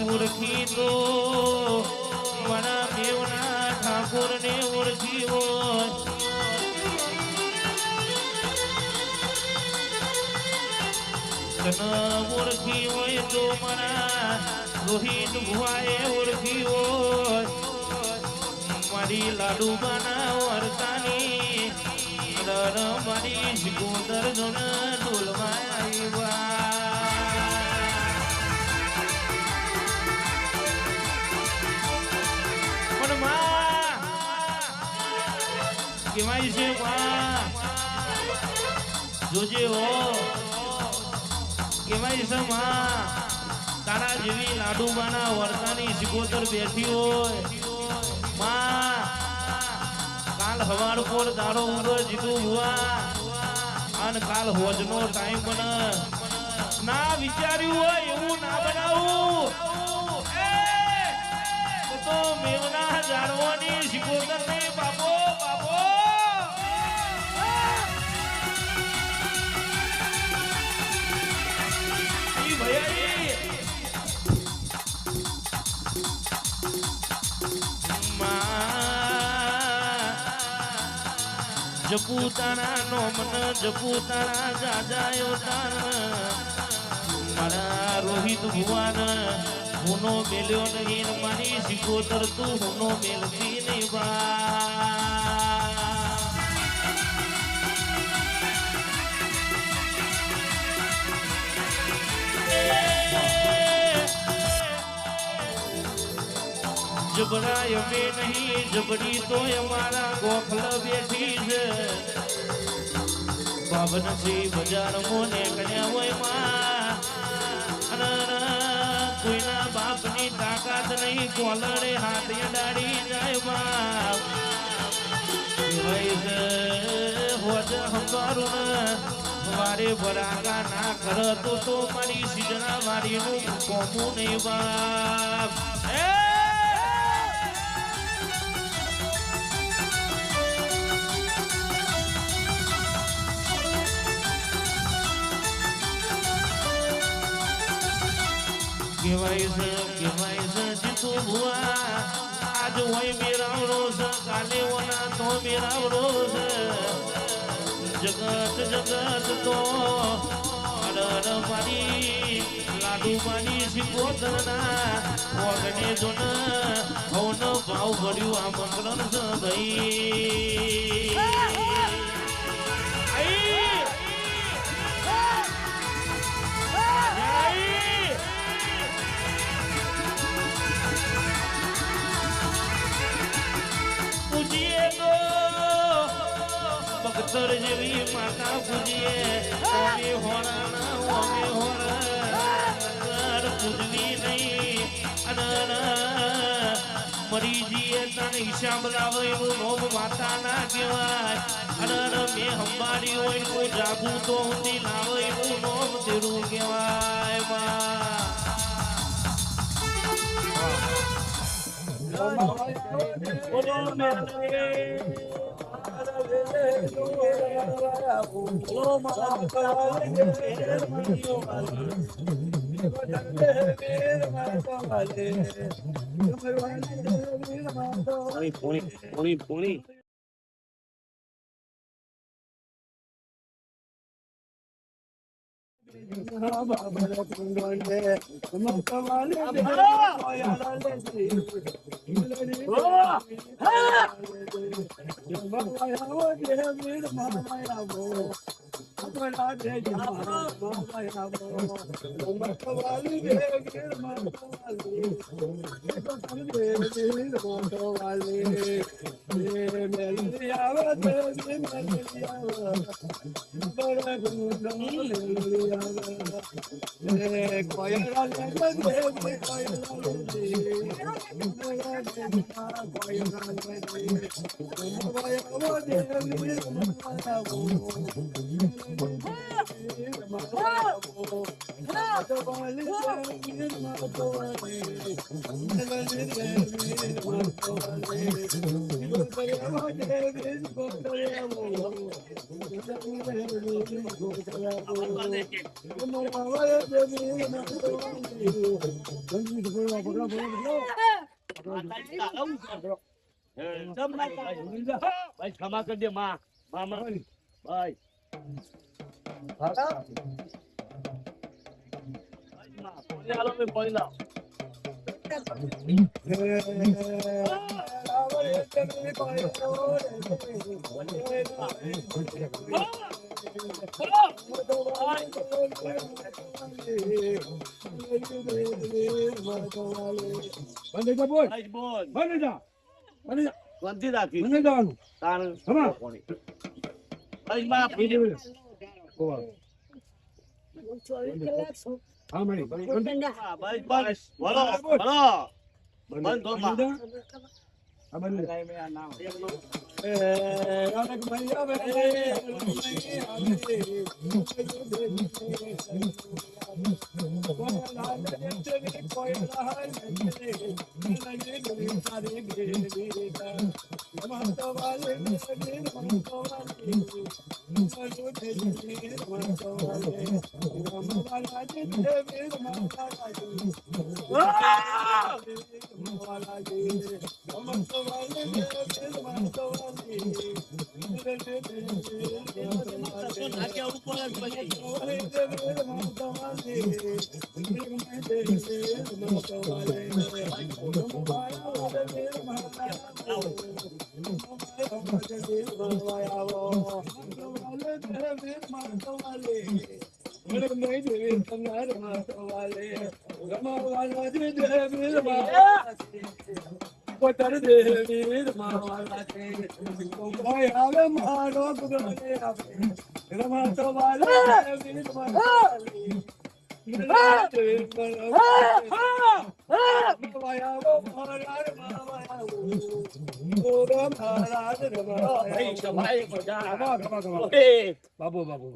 ઓળખી તો મારા મેવના ઠાકોરને ઓળખી હોય તને ઓળખી હોય તો મારા રોહિત ભુવાએ ઓળખી હોય મારી લાડુબાના વર્તાની મારી શિકોદર જોન ઢોલમાં આવ્યા કેવાય છે જોજે હો કેવાય છે તારા જેવી લાડુબાના વર્તાની શિકોદર બેઠી હોય કાલ હવાર પર દાડો ઊંડો જીતું હુઆ અને કાલ હોજનો ટાઈમ બને ના વિચાર્યું હોય એવું ના બનાવું તો મેવના જાણવાની શિકોદર નહીં બાપો બાપો ભૈયા જપુતાના નો મન જપુતાના જાજાયો તાર મારા રોહિત ભુવાન હુનો મેલ્યો નહીં મારી શિકોદર તું હુનો મેલતી નહીં જબરાય મે નહીં જબરી તો અમારા ગોખલ બેઠી છે બાબનસી બજાર મોને કન્યા હોય કોઈના બાપની તાકાત નહીં કોલડે હાથ ડાળી જાય બાપ હોજ હંકારું મારે બરાકા ના કરતો તો મારી સિજણા મારીનું કોમું નહીં બાપ કેવાય છે જીતું ભુવા આજ હોય મેરાવડો છે કાલે ઓના તો મેરાવડો છે જગત તો અડર મારી લાડુ માની શિકોદરના ઓગણે જોન હવનો ભાવ ભર્યું આ મંગળ છે ભાઈ ભક્તર જેવી માતા પૂજીએ ઓમે હોરા પૂજવી નહીં અને મરીજીએ તને હિસાબ લાવે એવું નોમ માતા ના કહેવાય અને મેં હંબાડી હોય કોઈ જાગુ તો ઊંધી લાવે એવું નોમ તેરું કહેવાય પોણી ભાઈ ક્ષમા કરી દે માં મામા ભાઈ શાંતિ રાખી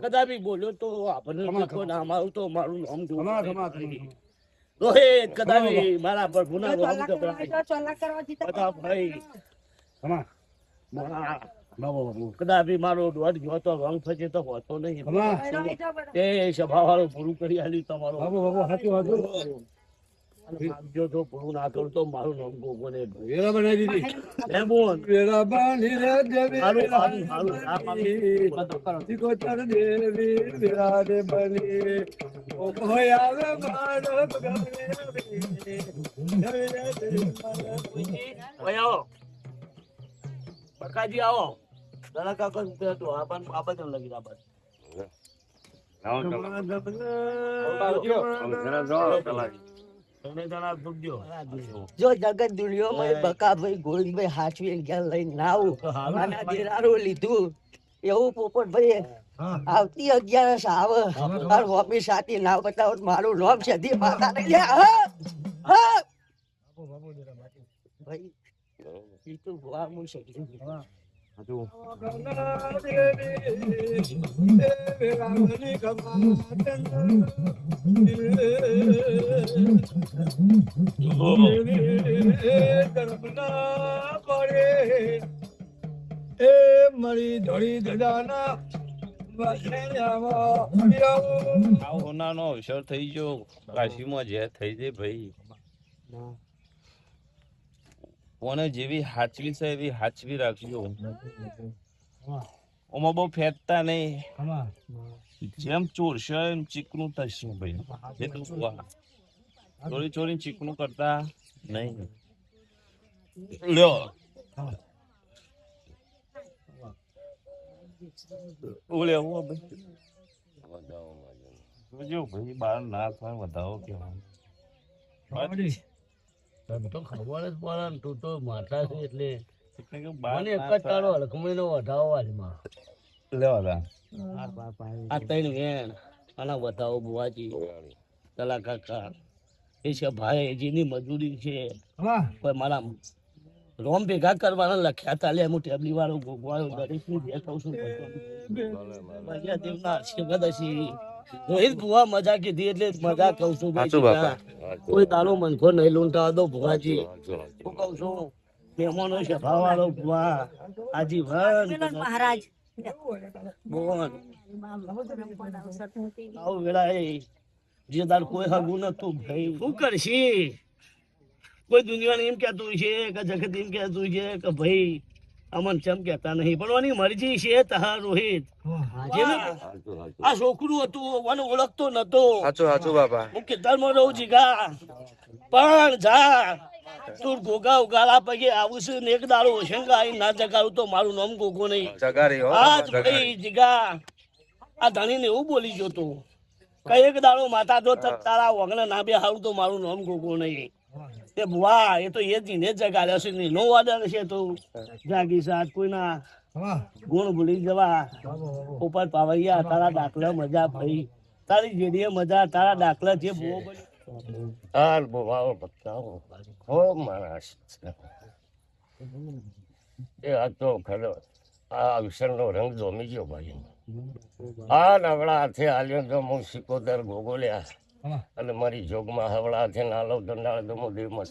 કદાપી બોલ્યો તો આપણને અમારું તો મારું નામ રોહિત કદાપી મારા પ્રભુના ભાઈ કદાપી મારો દોઢ ગયો તો રંગ થશે તો હોતો નહીં એ સભા વાળું પૂરું કરી આલ્યું તમારું જો તો પૂરું ના કરું તો મારું નામ ગોગોને વેરા બનાવી દીધી એ બોલ વેરા બાંધી રે દેવી કોતર દેવી વેરા દે બની ઓ કોઈ આવે મારો આવો બકાજી આવો દાદા કાકા તો આ બધું લગી આ બધું જો જગત દુનિયામાં બકાભાઈ ગોવિંદભાઈ હાચવી ગયા લઈને ના આવું અને દેરારો લીધું એવું પોપટભાઈ આવતી 11 આવે আর હોમી સાથી ના બતાવો મારું નામ છે દી માતા ને લે ભાઈ ઈ તો ભવા મુ છે મળી ધોળી દડાના હોનાનો અવસર થઈ ગયો કાશીમાં જે થઈ જાય ભાઈ કોને જેવી હાચવી છે એવી હાચવી રાખજો ઓમાં બહુ ફેંકતા નહીં જેમ ચોરશે એમ ચીકણું થશે ભાઈ ચોરી ચોરી ચીકણું કરતા નહીં લ્યો ઓલે હું ભાઈ ભાઈ બાર ના થાય વધાવો કેવાનું તો ખબર જ પડે ને તું તો માથા છે એટલે મને એક જ તારો હલકમણીનો વધાવો વાલીમાં લેવા આ ત્રણ વેણ આના વધાવો બુવાજી તલા કાકા એ છે ભાઈ જેની મજૂરી છે કોઈ મારા રોમ ભેગા કરવાના લખ્યા તા લે હું ટેબલી વાળો ગોગવાળો દરેકની જે કહું છું મજા દેવના આશીર્વાદ હશે. રોહિત ભુવા મજા કીધી એટલે મજા કહું છું ભાઈ. સાચું બાપા. કોઈ તારો મનખો નહીં લૂંટાવા દો ભુવાજી. હું કહું છું મહેમાનો સભા વાળો ભુવા આજીવન મહારાજ બોન આવો વેળાએ જે દાર કોઈ હગું નતું ભાઈ શું કરશી? કોઈ દુનિયાને એમ કહેતું છે કે જગત એમ કહેતું છે કે ભાઈ અમન ચમ કહેતા નહીં, પણ ઓની મરજી છે તાર રોહિત. જેને આ છોકરું હતું મને ઓળખતો નતો. સાચું બાપા. હું કેદારમાં રહું જીગા, પણ જા તું ગોગા ઉગાડા પગે આવું છું ને એક દાડો હોશંગા આઈ ના જગાડું તો મારું નામ ગોગો નહીં. જગારી હો આજ ભાઈ જીગા આ ધણીને એવું બોલી ગયો તો કઈ એક દાડો માતા જો તારા વગણે ના બે હારું તો મારું નામ ગોગો નહીં. એ બુઆ એ તો એ જીને જગાડ્યો છે નો વાદર છે તો જાગી સાત કોઈના ગુણ ભૂલી જવા ઉપર પાવૈયા તારા દાખલા મજા ભાઈ તારી જેડીએ મજા તારા દાખલા જે બહુ હાલ બોવાઓ બતાવો હો મારા એ આ તો ખરો આ અવસરનો રંગ જોમી ગયો ભાઈ. આ નવડા હાથે આલ્યો તો હું સિકોતર ગોગોલ્યા અને મારી જોગમાં હવળા હાથે નાલો દંડાળ દમો દેવ મત